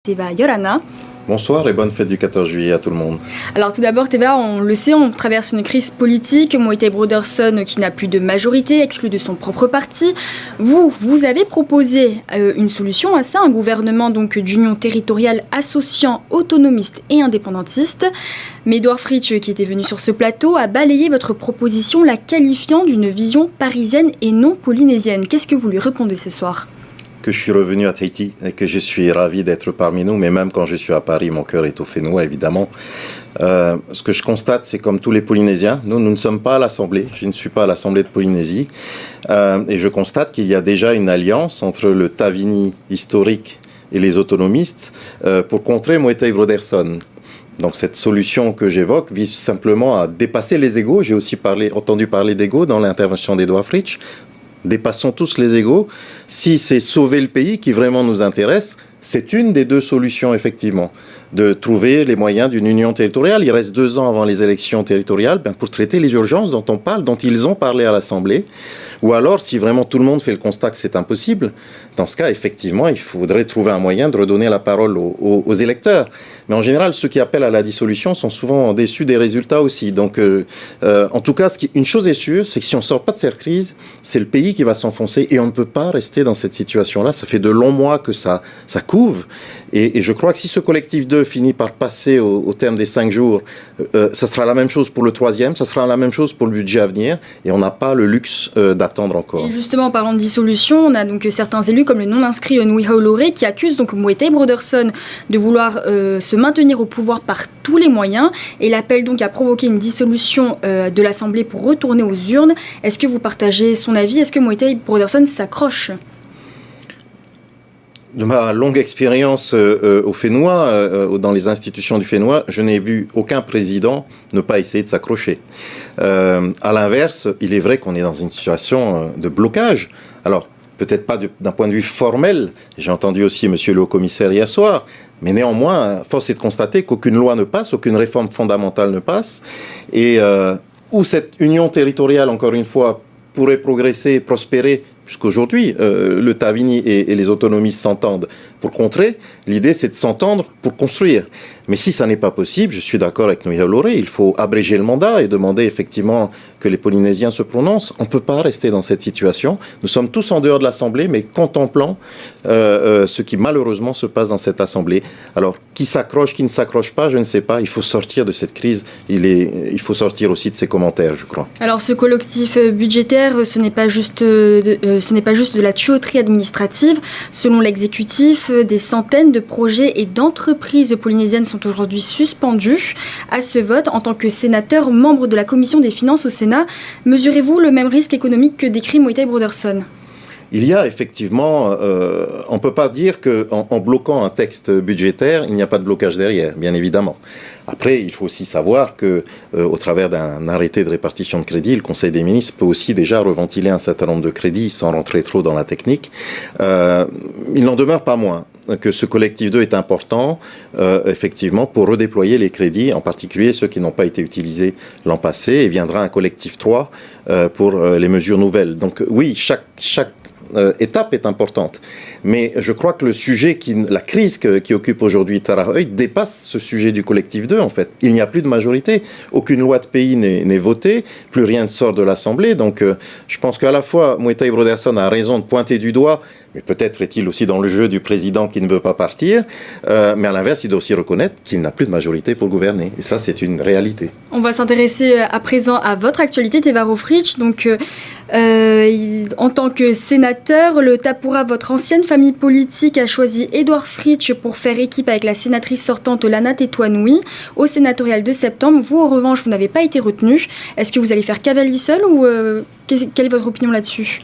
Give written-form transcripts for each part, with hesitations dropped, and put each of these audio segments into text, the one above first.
Teva Yorana. Bonsoir et bonne fête du 14 juillet à tout le monde. Alors tout d'abord, Teva, on le sait, on traverse une crise politique. Moïse Broderson, qui n'a plus de majorité, exclu de son propre parti. Vous avez proposé une solution à ça, un gouvernement donc d'union territoriale associant autonomistes et indépendantistes. Mais Édouard Fritsch, qui était venu sur ce plateau, a balayé votre proposition, la qualifiant d'une vision parisienne et non polynésienne. Qu'est-ce que vous lui répondez ce soir ? Que je suis revenu à Tahiti et que je suis ravi d'être parmi nous, mais même quand je suis à Paris, mon cœur est au Fénois, évidemment. Ce que je constate, c'est comme tous les Polynésiens, nous ne sommes pas à l'Assemblée, je ne suis pas à l'Assemblée de Polynésie, et je constate qu'il y a déjà une alliance entre le Tavini historique et les autonomistes pour contrer Moïse Broderson. Donc cette solution que j'évoque vise simplement à dépasser les égos. J'ai aussi entendu parler d'égos dans l'intervention d'Édouard Fritsch. Dépassons tous les égos. Si c'est sauver le pays qui vraiment nous intéresse, c'est une des deux solutions, effectivement, de trouver les moyens d'une union territoriale. Il reste 2 ans avant les élections territoriales pour traiter les urgences dont on parle, dont ils ont parlé à l'Assemblée. Ou alors, si vraiment tout le monde fait le constat que c'est impossible, dans ce cas, effectivement, il faudrait trouver un moyen de redonner la parole aux électeurs. Mais en général, ceux qui appellent à la dissolution sont souvent déçus des résultats aussi. Donc, en tout cas, une chose est sûre, c'est que si on ne sort pas de cette crise, c'est le pays qui va s'enfoncer et on ne peut pas rester dans cette situation-là. Ça fait de longs mois que ça couve. Et je crois que si ce collectif 2 finit par passer au terme des 5 jours, ça sera la même chose pour le 3e, ça sera la même chose pour le budget à venir. Et on n'a pas le luxe d'attendre encore. Et justement, en parlant de dissolution, on a donc certains élus comme le non-inscrit Nui Haolore qui accusent donc Moïse Broderson de vouloir se maintenir au pouvoir par tous les moyens. Et l'appelle donc à provoquer une dissolution de l'Assemblée pour retourner aux urnes. Est-ce que vous partagez son avis ? Est-ce que Moïse Broderson s'accroche ? De ma longue expérience au Fénois, dans les institutions du Fénois, je n'ai vu aucun président ne pas essayer de s'accrocher. À l'inverse, il est vrai qu'on est dans une situation de blocage. Alors, peut-être pas d'un point de vue formel, j'ai entendu aussi monsieur le haut-commissaire hier soir, mais néanmoins, force est de constater qu'aucune loi ne passe, aucune réforme fondamentale ne passe, et où cette union territoriale, encore une fois, pourrait progresser, prospérer, puisqu'aujourd'hui, le Tavini et les autonomistes s'entendent pour contrer. L'idée, c'est de s'entendre pour construire. Mais si ça n'est pas possible, je suis d'accord avec Nui Haolore, il faut abréger le mandat et demander effectivement que les Polynésiens se prononcent. On ne peut pas rester dans cette situation. Nous sommes tous en dehors de l'Assemblée, mais contemplant ce qui malheureusement se passe dans cette Assemblée. Alors, qui s'accroche, qui ne s'accroche pas, je ne sais pas. Il faut sortir de cette crise. Il faut sortir aussi de ces commentaires, je crois. Alors, ce collectif budgétaire, ce n'est pas juste de la tuyauterie administrative. Selon l'exécutif, des centaines de projets et d'entreprises polynésiennes sont aujourd'hui suspendus à ce vote. En tant que sénateur, membre de la commission des finances au Sénat, mesurez-vous le même risque économique que décrit Moïse Broderson ? Il y a effectivement, on ne peut pas dire qu'en bloquant un texte budgétaire, il n'y a pas de blocage derrière, bien évidemment. Après, il faut aussi savoir que, au travers d'un arrêté de répartition de crédits, le Conseil des ministres peut aussi déjà reventiler un certain nombre de crédits sans rentrer trop dans la technique. Il n'en demeure pas moins que ce collectif 2 est important, effectivement, pour redéployer les crédits, en particulier ceux qui n'ont pas été utilisés l'an passé, et viendra un collectif 3 pour les mesures nouvelles. Donc oui, chaque étape est importante. Mais je crois que la crise qui occupe aujourd'hui Tarahoe dépasse ce sujet du collectif 2, en fait. Il n'y a plus de majorité. Aucune loi de pays n'est votée. Plus rien ne sort de l'Assemblée. Donc, je pense qu'à la fois, Moïse Broderson a raison de pointer du doigt, mais peut-être est-il aussi dans le jeu du président qui ne veut pas partir. Mais à l'inverse, il doit aussi reconnaître qu'il n'a plus de majorité pour gouverner. Et ça, c'est une réalité. On va s'intéresser à présent à votre actualité, Teva Fritsch. Donc, en tant que sénateur, le Tapura, votre ancienne famille politique, a choisi Édouard Fritsch pour faire équipe avec la sénatrice sortante Lana Tetuanui au sénatorial de septembre. Vous, en revanche, vous n'avez pas été retenu. Est-ce que vous allez faire cavalier seul ou quelle est votre opinion là-dessus ?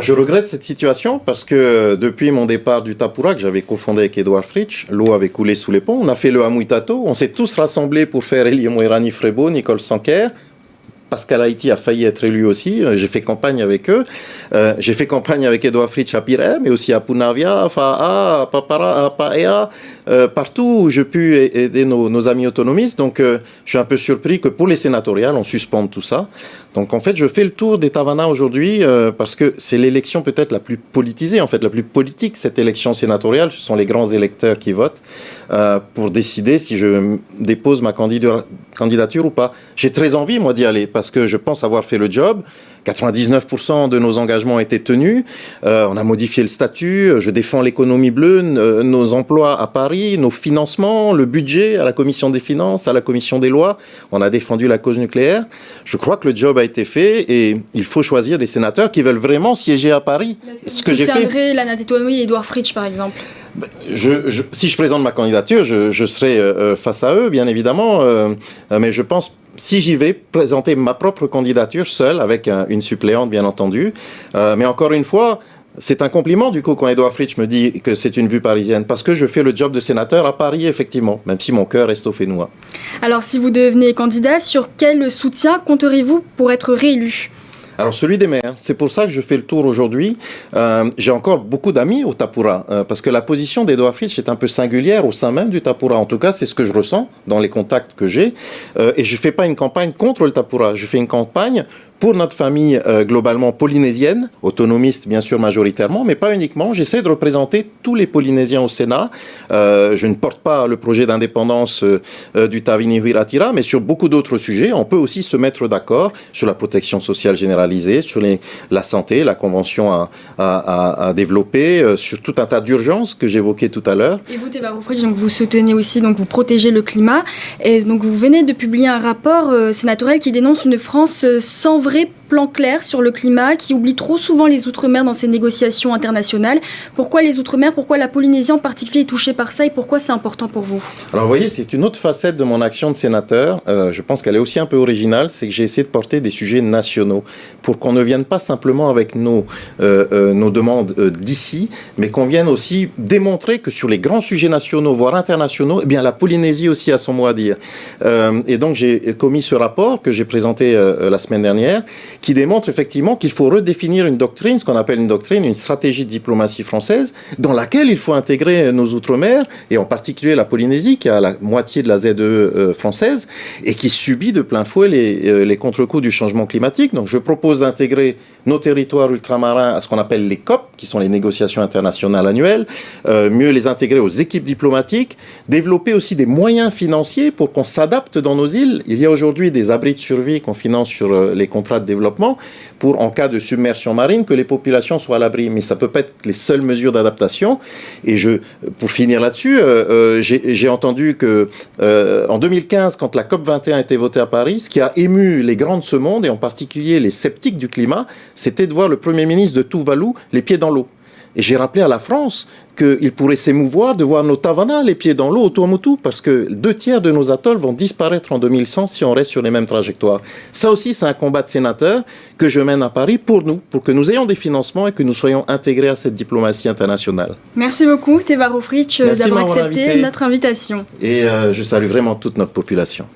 Je regrette cette situation parce que depuis mon départ du Tapura, que j'avais cofondé avec Édouard Fritsch, l'eau avait coulé sous les ponts. On a fait le Hamuitato. On s'est tous rassemblés pour faire Elie Moirani Frebo, Nicole Sanker. Pascal Haïti a failli être élu aussi. J'ai fait campagne avec eux. J'ai fait campagne avec Édouard Fritsch à Pirem, mais aussi à Punavia, à Fa'a, à Papara, à Paea, partout où j'ai pu aider nos amis autonomistes. Donc, je suis un peu surpris que pour les sénatoriales, on suspende tout ça. Donc en fait, je fais le tour des Tavana aujourd'hui parce que c'est l'élection peut-être la plus politisée, en fait, la plus politique, cette élection sénatoriale. Ce sont les grands électeurs qui votent pour décider si je dépose ma candidature ou pas. J'ai très envie, moi, d'y aller parce que je pense avoir fait le job. 99% de nos engagements ont été tenus. On a modifié le statut. Je défends l'économie bleue, nos emplois à Paris, nos financements, le budget à la commission des finances, à la commission des lois. On a défendu la cause nucléaire. Je crois que le job a été fait et il faut choisir des sénateurs qui veulent vraiment siéger à Paris. Est-ce que vous soutiendrez Lana Tetuanui et Édouard Fritch, par exemple? Si je présente ma candidature, je serai face à eux, bien évidemment. Mais je pense, si j'y vais, présenter ma propre candidature seule, avec une suppléante, bien entendu. Mais encore une fois, c'est un compliment, du coup, quand Édouard Fritch me dit que c'est une vue parisienne, parce que je fais le job de sénateur à Paris, effectivement, même si mon cœur reste au Fénois. Alors, si vous devenez candidat, sur quel soutien compterez-vous pour être réélu ? Alors celui des maires, c'est pour ça que je fais le tour aujourd'hui. J'ai encore beaucoup d'amis au Tapura, parce que la position d'Édouard Fritch est un peu singulière au sein même du Tapura. En tout cas, c'est ce que je ressens dans les contacts que j'ai. Et je ne fais pas une campagne contre le Tapura, je fais une campagne pour notre famille globalement polynésienne, autonomiste bien sûr majoritairement, mais pas uniquement. J'essaie de représenter tous les Polynésiens au Sénat. Je ne porte pas le projet d'indépendance du Tavini-Huiratira, mais sur beaucoup d'autres sujets, on peut aussi se mettre d'accord sur la protection sociale généralisée, sur la santé, la convention à développer, sur tout un tas d'urgences que j'évoquais tout à l'heure. Et vous, Théva Roufridge, donc vous soutenez aussi, donc vous protégez le climat. Et donc vous venez de publier un rapport sénatorial qui dénonce une France sans vrai plan clair sur le climat, qui oublie trop souvent les Outre-mer dans ses négociations internationales. Pourquoi les Outre-mer, pourquoi la Polynésie en particulier est touchée par ça et pourquoi c'est important pour vous ? Alors vous voyez, c'est une autre facette de mon action de sénateur. Je pense qu'elle est aussi un peu originale, c'est que j'ai essayé de porter des sujets nationaux pour qu'on ne vienne pas simplement avec nos demandes d'ici, mais qu'on vienne aussi démontrer que sur les grands sujets nationaux, voire internationaux, eh bien la Polynésie aussi a son mot à dire. Et donc j'ai commis ce rapport que j'ai présenté la semaine dernière, qui démontre effectivement qu'il faut redéfinir une doctrine, ce qu'on appelle une doctrine, une stratégie de diplomatie française, dans laquelle il faut intégrer nos Outre-mer, et en particulier la Polynésie, qui a la moitié de la ZEE française, et qui subit de plein fouet les contre-coups du changement climatique. Donc je propose d'intégrer nos territoires ultramarins à ce qu'on appelle les COP, qui sont les négociations internationales annuelles, mieux les intégrer aux équipes diplomatiques, développer aussi des moyens financiers pour qu'on s'adapte dans nos îles. Il y a aujourd'hui des abris de survie qu'on finance sur les contrats de développement pour, en cas de submersion marine, que les populations soient à l'abri. Mais ça ne peut pas être les seules mesures d'adaptation. Et pour finir là-dessus, j'ai entendu que en 2015, quand la COP21 a été votée à Paris, ce qui a ému les grands de ce monde, et en particulier les sceptiques du climat, c'était de voir le Premier ministre de Tuvalu les pieds dans l'eau. Et j'ai rappelé à la France qu'il pourrait s'émouvoir de voir nos Tavana les pieds dans l'eau au Tuamotu, parce que 2/3 de nos atolls vont disparaître en 2100 si on reste sur les mêmes trajectoires. Ça aussi, c'est un combat de sénateur que je mène à Paris pour nous, pour que nous ayons des financements et que nous soyons intégrés à cette diplomatie internationale. Merci beaucoup, Théva Roufridge, d'avoir accepté notre invitation. Et je salue vraiment toute notre population.